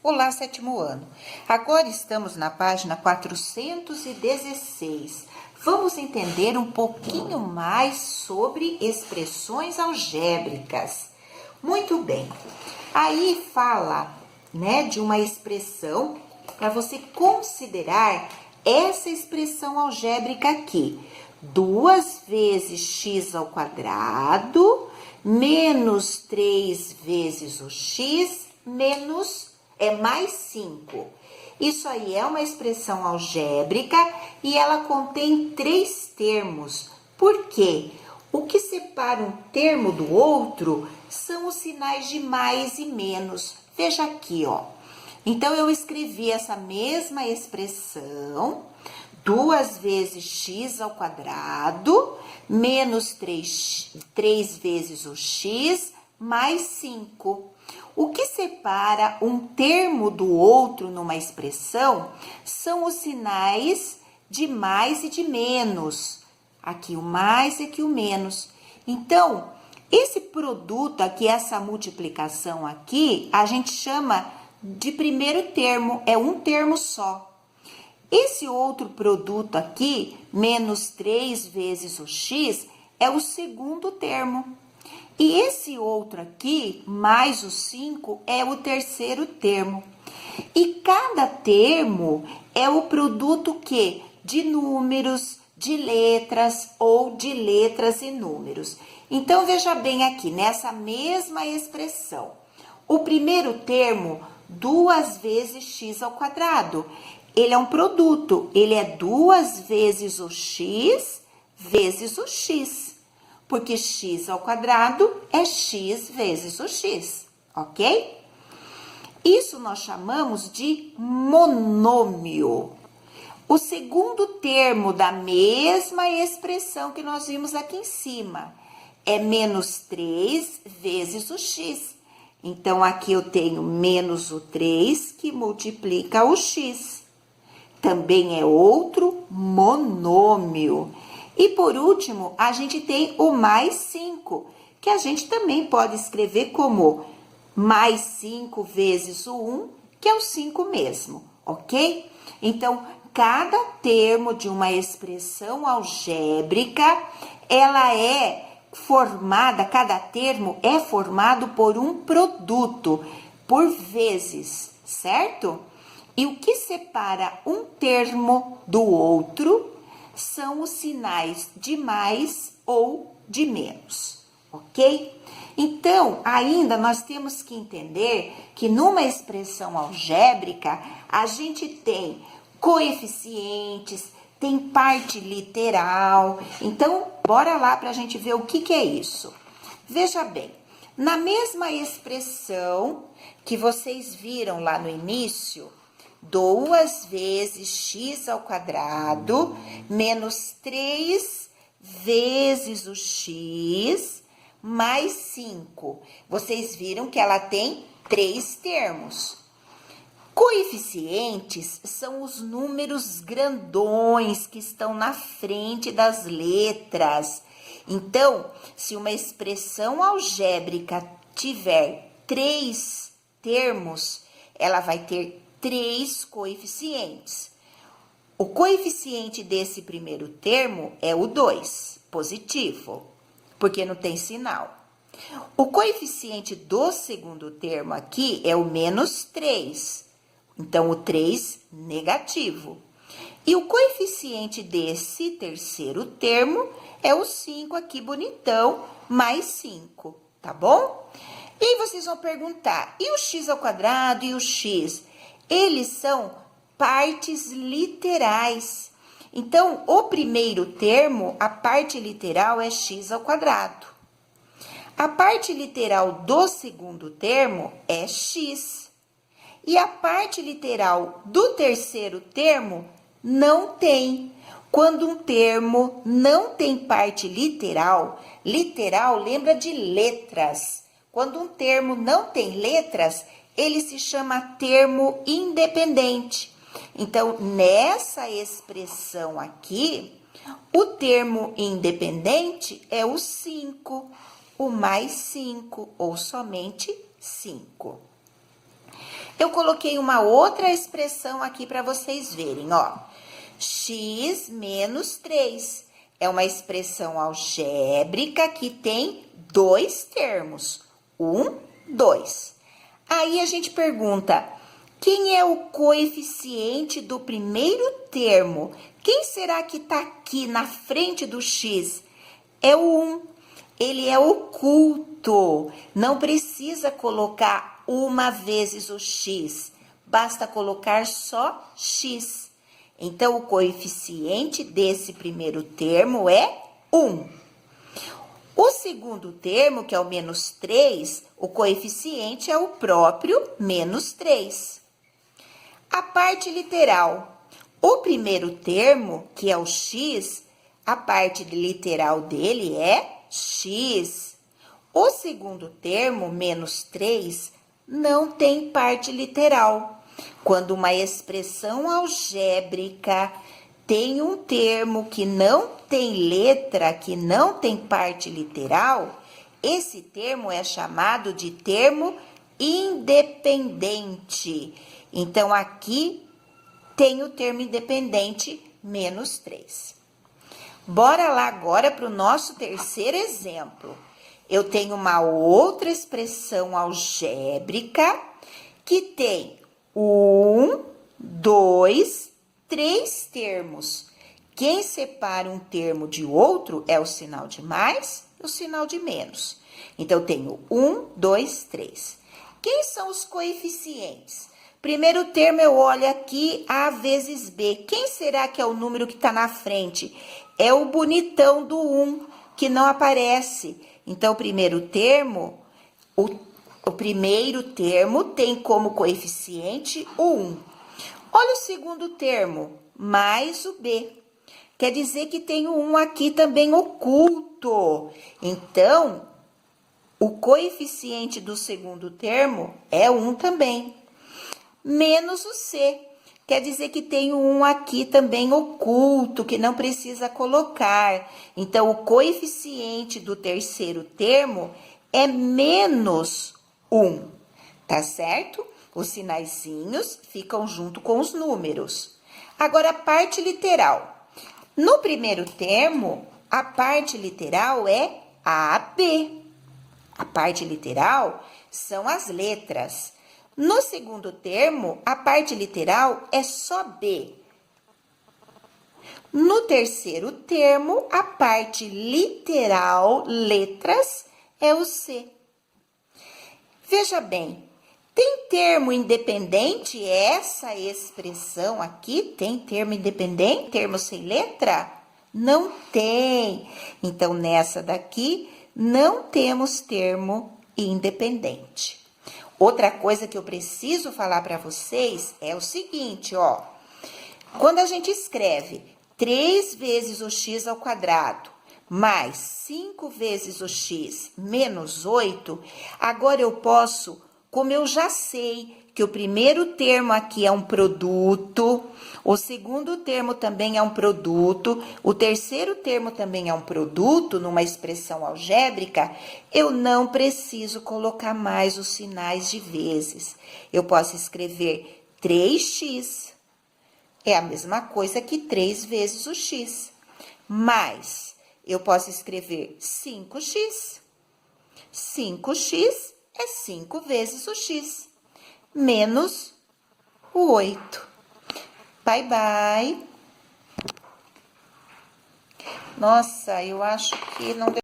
Olá, sétimo ano. Agora estamos na página 416. Vamos entender um pouquinho mais sobre expressões algébricas. Muito bem. Aí fala, de uma expressão para você considerar essa expressão algébrica aqui. 2 vezes x ao quadrado menos 3 vezes o x mais 5. Isso aí é uma expressão algébrica e ela contém 3 termos. Por quê? O que separa um termo do outro são os sinais de mais e menos. Veja aqui, ó. Então, eu escrevi essa mesma expressão, 2 vezes x ao quadrado, menos 3 vezes o x, mais 5. O que separa um termo do outro numa expressão são os sinais de mais e de menos. Aqui o mais e aqui o menos. Então, esse produto aqui, essa multiplicação aqui, a gente chama de primeiro termo, é um termo só. Esse outro produto aqui, menos 3 vezes o x, é o segundo termo. E esse outro aqui, mais o 5, é o terceiro termo. E cada termo é o produto que? De números, de letras ou de letras e números. Então, veja bem aqui, nessa mesma expressão. O primeiro termo, 2 vezes x ao quadrado. Ele é um produto, ele é 2 vezes o x vezes o x. Porque x ao quadrado é x vezes o x, ok? Isso nós chamamos de monômio. O segundo termo da mesma expressão que nós vimos aqui em cima é menos 3 vezes o x. Então, aqui eu tenho menos o 3 que multiplica o x. Também é outro monômio. E por último, a gente tem o mais 5, que a gente também pode escrever como mais 5 vezes o 1, que é o 5 mesmo, ok? Então, cada termo de uma expressão algébrica, ela é formada, cada termo é formado por um produto, por vezes, certo? E o que separa um termo do outro são os sinais de mais ou de menos, ok? Então, ainda nós temos que entender que numa expressão algébrica, a gente tem coeficientes, tem parte literal. Então, bora lá para a gente ver o que é isso. Veja bem, na mesma expressão que vocês viram lá no início, 2 vezes x ao quadrado, menos 3 vezes o x, mais 5. Vocês viram que ela tem 3 termos. Coeficientes são os números grandões que estão na frente das letras. Então, se uma expressão algébrica tiver 3 termos, ela vai ter 3 coeficientes. O coeficiente desse primeiro termo é o 2, positivo, porque não tem sinal. O coeficiente do segundo termo aqui é o menos 3, então o 3 negativo. E o coeficiente desse terceiro termo é o 5 aqui bonitão, mais 5, tá bom? E aí vocês vão perguntar, e o x ao quadrado e o x? Eles são partes literais. Então, o primeiro termo, a parte literal é x ao quadrado. A parte literal do segundo termo é x. E a parte literal do terceiro termo não tem. Quando um termo não tem parte literal, literal lembra de letras. Quando um termo não tem letras, ele se chama termo independente. Então, nessa expressão aqui, o termo independente é o 5, o mais 5, ou somente 5. Eu coloquei uma outra expressão aqui para vocês verem, ó. X menos 3 é uma expressão algébrica que tem dois termos. 1, 2. Aí a gente pergunta, quem é o coeficiente do primeiro termo? Quem será que está aqui na frente do x? É o 1. Ele é oculto. Não precisa colocar uma vezes o x. Basta colocar só x. Então, o coeficiente desse primeiro termo é 1. O segundo termo, que é o menos 3, o coeficiente é o próprio menos 3. A parte literal. O primeiro termo, que é o x, a parte literal dele é x. O segundo termo, menos 3, não tem parte literal. Quando uma expressão algébrica tem um termo que não tem letra, que não tem parte literal, esse termo é chamado de termo independente. Então, aqui tem o termo independente, menos 3. Bora lá agora para o nosso terceiro exemplo. Eu tenho uma outra expressão algébrica que tem 1, 2, 3 termos. Quem separa um termo de outro é o sinal de mais e o sinal de menos. Então, eu tenho 1, 2, 3. Quem são os coeficientes? Primeiro termo, eu olho aqui, A vezes B. Quem será que é o número que está na frente? É o bonitão do 1, que não aparece. Então, o primeiro termo, o primeiro termo tem como coeficiente o 1. Olha o segundo termo, mais o B. Quer dizer que tem o 1 aqui também oculto. Então, o coeficiente do segundo termo é 1 também. Menos o C. Quer dizer que tem o 1 aqui também oculto, que não precisa colocar. Então, o coeficiente do terceiro termo é menos 1, tá certo? Os sinaizinhos ficam junto com os números. Agora, a parte literal. No primeiro termo, a parte literal é AB. A parte literal são as letras. No segundo termo, a parte literal é só B. No terceiro termo, a parte literal, letras, é o C. Veja bem, tem termo independente? Essa expressão aqui tem termo independente? Termo sem letra? Não tem. Então, nessa daqui, não temos termo independente. Outra coisa que eu preciso falar para vocês é o seguinte, ó. Quando a gente escreve 3 vezes o x ao quadrado mais 5 vezes o x menos 8, agora eu posso, como eu já sei que o primeiro termo aqui é um produto, o segundo termo também é um produto, o terceiro termo também é um produto, numa expressão algébrica, eu não preciso colocar mais os sinais de vezes. Eu posso escrever 3x, é a mesma coisa que 3 vezes o x, mais eu posso escrever 5x, 5x é 5 vezes o x, menos o 8. Bye, bye. Nossa, eu acho que não deu.